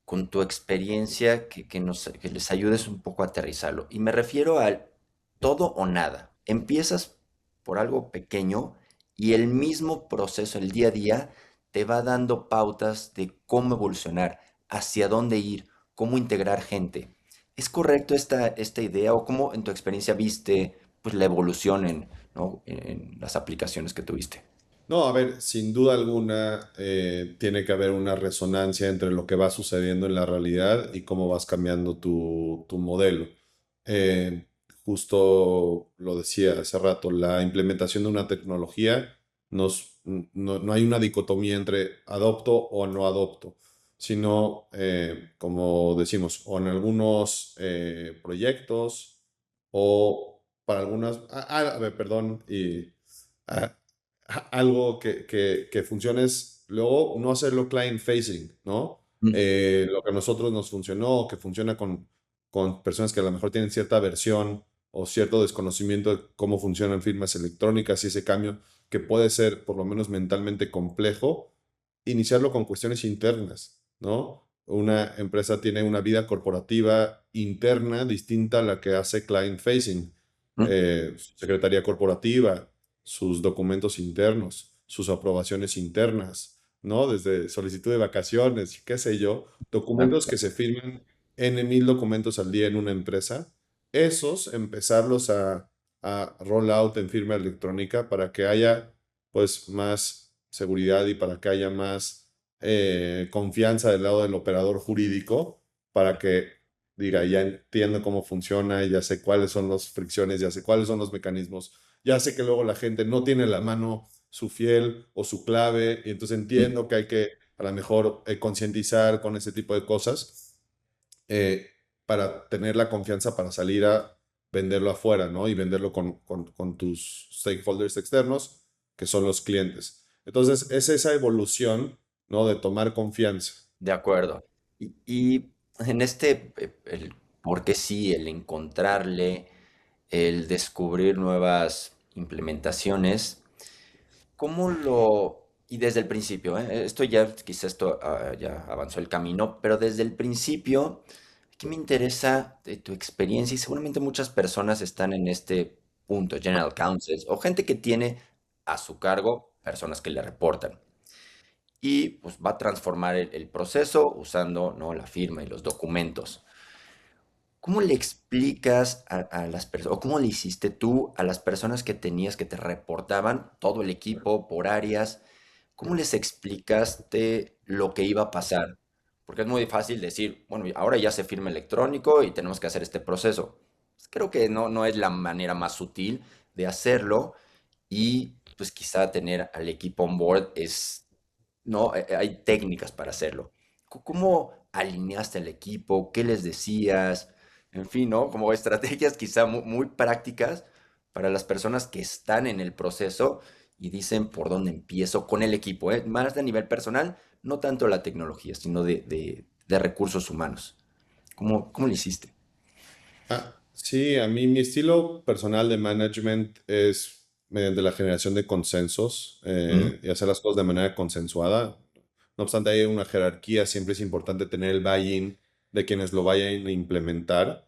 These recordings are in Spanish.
con tu experiencia que les ayudes un poco a aterrizarlo. Y me refiero al todo o nada. Empiezas por algo pequeño y el mismo proceso, el día a día, te va dando pautas de cómo evolucionar, hacia dónde ir, cómo integrar gente. ¿Es correcto esta idea o cómo en tu experiencia viste pues, la evolución ¿no? en las aplicaciones que tuviste? No, a ver, sin duda alguna tiene que haber una resonancia entre lo que va sucediendo en la realidad y cómo vas cambiando tu modelo. Eh, Justo lo decía hace rato, la implementación de una tecnología no hay una dicotomía entre adopto o no adopto, sino, como decimos, o en algunos proyectos o para algunas... a ver, perdón, y... ah, algo que funcione es luego no hacerlo client facing, ¿no? Mm. Lo que a nosotros nos funcionó, que funciona con personas que a lo mejor tienen cierta versión o cierto desconocimiento de cómo funcionan firmas electrónicas y ese cambio que puede ser por lo menos mentalmente complejo, iniciarlo con cuestiones internas, ¿no? Una empresa tiene una vida corporativa interna distinta a la que hace client facing. Mm. Su secretaría corporativa, sus documentos internos, sus aprobaciones internas, ¿no? Desde solicitud de vacaciones, qué sé yo, Claro, documentos que claro. se firman N mil documentos al día en una empresa, esos empezarlos a roll out en firma electrónica para que haya pues más seguridad y para que haya más confianza del lado del operador jurídico, para que diga, ya entiendo cómo funciona, ya sé cuáles son las fricciones, ya sé cuáles son los mecanismos, ya sé que luego la gente no tiene en la mano su fiel o su clave, y entonces Mm. entiendo que hay que a lo mejor concientizar con ese tipo de cosas eh, para tener la confianza para salir a venderlo afuera, ¿no? Y venderlo con tus stakeholders externos, que son los clientes. Entonces, es esa evolución, ¿no? De tomar confianza. De acuerdo. Y en el porque sí, el encontrarle, el descubrir nuevas implementaciones, ¿cómo y desde el principio, esto ya, quizás esto ya avanzó el camino, pero desde el principio, aquí me interesa de tu experiencia y seguramente muchas personas están en este punto, General Counsels, o gente que tiene a su cargo personas que le reportan y pues va a transformar el proceso usando, ¿no? La firma y los documentos. ¿Cómo le explicas a las personas, o cómo le hiciste tú a las personas que tenías que te reportaban, todo el equipo por áreas? ¿Cómo les explicaste lo que iba a pasar? Porque es muy fácil decir, bueno, ahora ya se firma electrónico y tenemos que hacer este proceso. Pues creo que no es la manera más sutil de hacerlo y pues quizá tener al equipo on board no, hay técnicas para hacerlo. ¿Cómo alineaste al equipo? ¿Qué les decías? En fin, ¿no? Como estrategias quizá muy prácticas para las personas que están en el proceso y dicen por dónde empiezo con el equipo, ¿eh? Más de nivel personal, no tanto la tecnología, sino de recursos humanos. ¿Cómo lo hiciste? Sí, a mí mi estilo personal de management es mediante la generación de consensos Ujú. y hacer las cosas de manera consensuada. No obstante, hay una jerarquía, siempre es importante tener el buy-in de quienes lo vayan a implementar,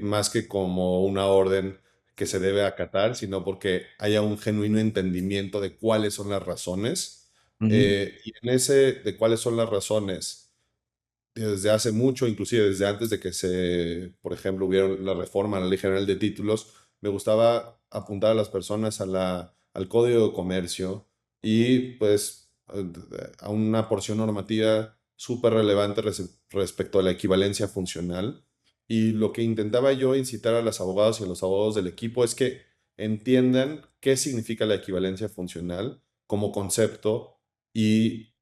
más que como una orden que se debe acatar, sino porque haya un genuino entendimiento de cuáles son las razones. Ujú. Y en ese de cuáles son las razones desde hace mucho, inclusive desde antes de que por ejemplo, hubiera la reforma a la Ley General de Títulos, me gustaba apuntar a las personas al Código de Comercio y pues a una porción normativa súper relevante respecto a la equivalencia funcional. Y lo que intentaba yo incitar a las abogadas y a los abogados del equipo es que entiendan qué significa la equivalencia funcional como concepto y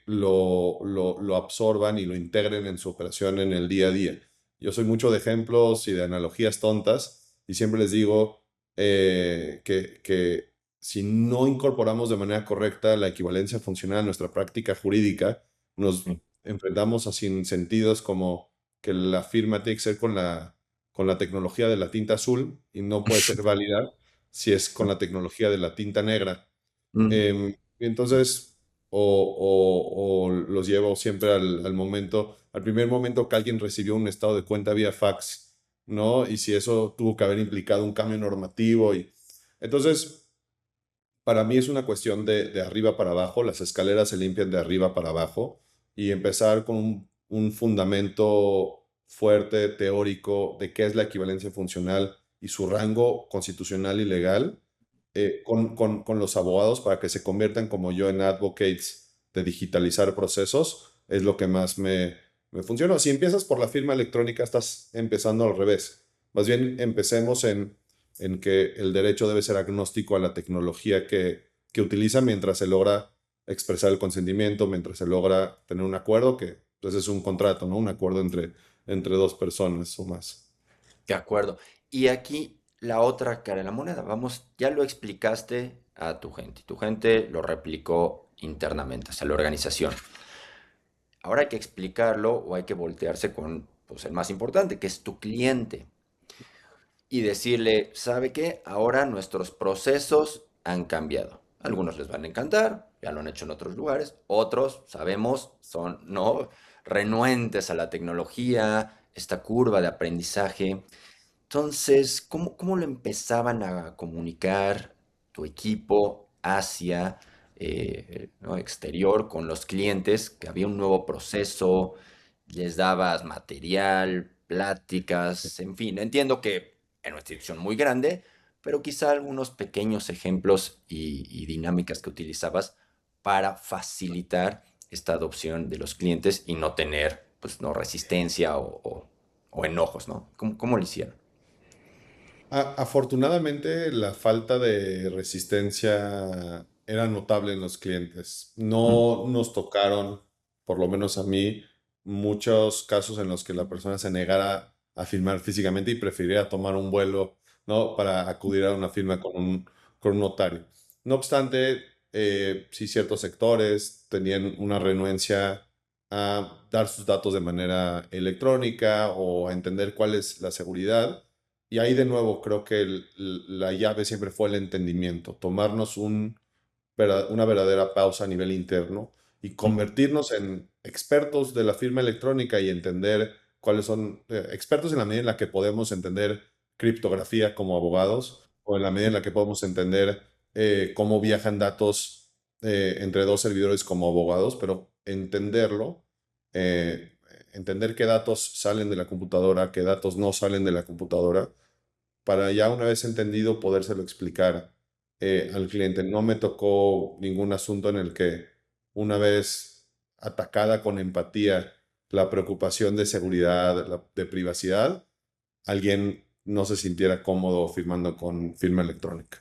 lo absorban y lo integren en su operación en el día a día. Yo soy mucho de ejemplos y de analogías tontas y siempre les digo que si no incorporamos de manera correcta la equivalencia funcional a nuestra práctica jurídica, nos enfrentamos a sinsentidos como que la firma tiene que ser con la tecnología de la tinta azul y no puede ser válida si es con la tecnología de la tinta negra. Mm. Entonces, o los llevo siempre al primer momento que alguien recibió un estado de cuenta vía fax, ¿no? Y si eso tuvo que haber implicado un cambio normativo. Entonces, para mí es una cuestión de arriba para abajo, las escaleras se limpian de arriba para abajo y empezar con un fundamento fuerte, teórico, de qué es la equivalencia funcional y su rango constitucional y legal, con los abogados para que se conviertan como yo en advocates de digitalizar procesos, es lo que más me funciona. Si empiezas por la firma electrónica, estás empezando al revés. Más bien empecemos en que el derecho debe ser agnóstico a la tecnología que utiliza mientras se logra expresar el consentimiento, mientras se logra tener un acuerdo, que pues es un contrato, ¿no? Un acuerdo entre dos personas o más. De acuerdo. Y aquí la otra cara de la moneda. Vamos, ya lo explicaste a tu gente. Tu gente lo replicó internamente hacia la organización. Ahora hay que explicarlo o hay que voltearse con pues, el más importante, que es tu cliente. Y decirle, ¿sabe qué? Ahora nuestros procesos han cambiado. Algunos les van a encantar, ya lo han hecho en otros lugares. Otros, sabemos, son no renuentes a la tecnología, esta curva de aprendizaje. Entonces, ¿cómo lo empezaban a comunicar tu equipo hacia ¿no? exterior con los clientes? Que había un nuevo proceso, les dabas material, pláticas, en fin. Entiendo que en una institución muy grande, pero quizá algunos pequeños ejemplos y dinámicas que utilizabas para facilitar esta adopción de los clientes y no tener, pues, no resistencia o enojos, ¿no? ¿Cómo lo hicieron? Afortunadamente, la falta de resistencia era notable en los clientes. Mm. No nos tocaron, por lo menos a mí, muchos casos en los que la persona se negara a firmar físicamente y prefiriera tomar un vuelo, ¿no? Para acudir a una firma con un notario. No obstante, sí ciertos sectores tenían una renuencia a dar sus datos de manera electrónica o a entender cuál es la seguridad. Y ahí de nuevo creo que la llave siempre fue el entendimiento, tomarnos una verdadera pausa a nivel interno y convertirnos en expertos de la firma electrónica y entender cuáles son, expertos en la medida en la que podemos entender criptografía como abogados o en la medida en la que podemos entender cómo viajan datos entre dos servidores como abogados, pero entenderlo, eh, entender qué datos salen de la computadora, qué datos no salen de la computadora para ya una vez entendido podérselo explicar al cliente. No me tocó ningún asunto en el que una vez atacada con empatía la preocupación de seguridad, de privacidad, alguien no se sintiera cómodo firmando con firma electrónica.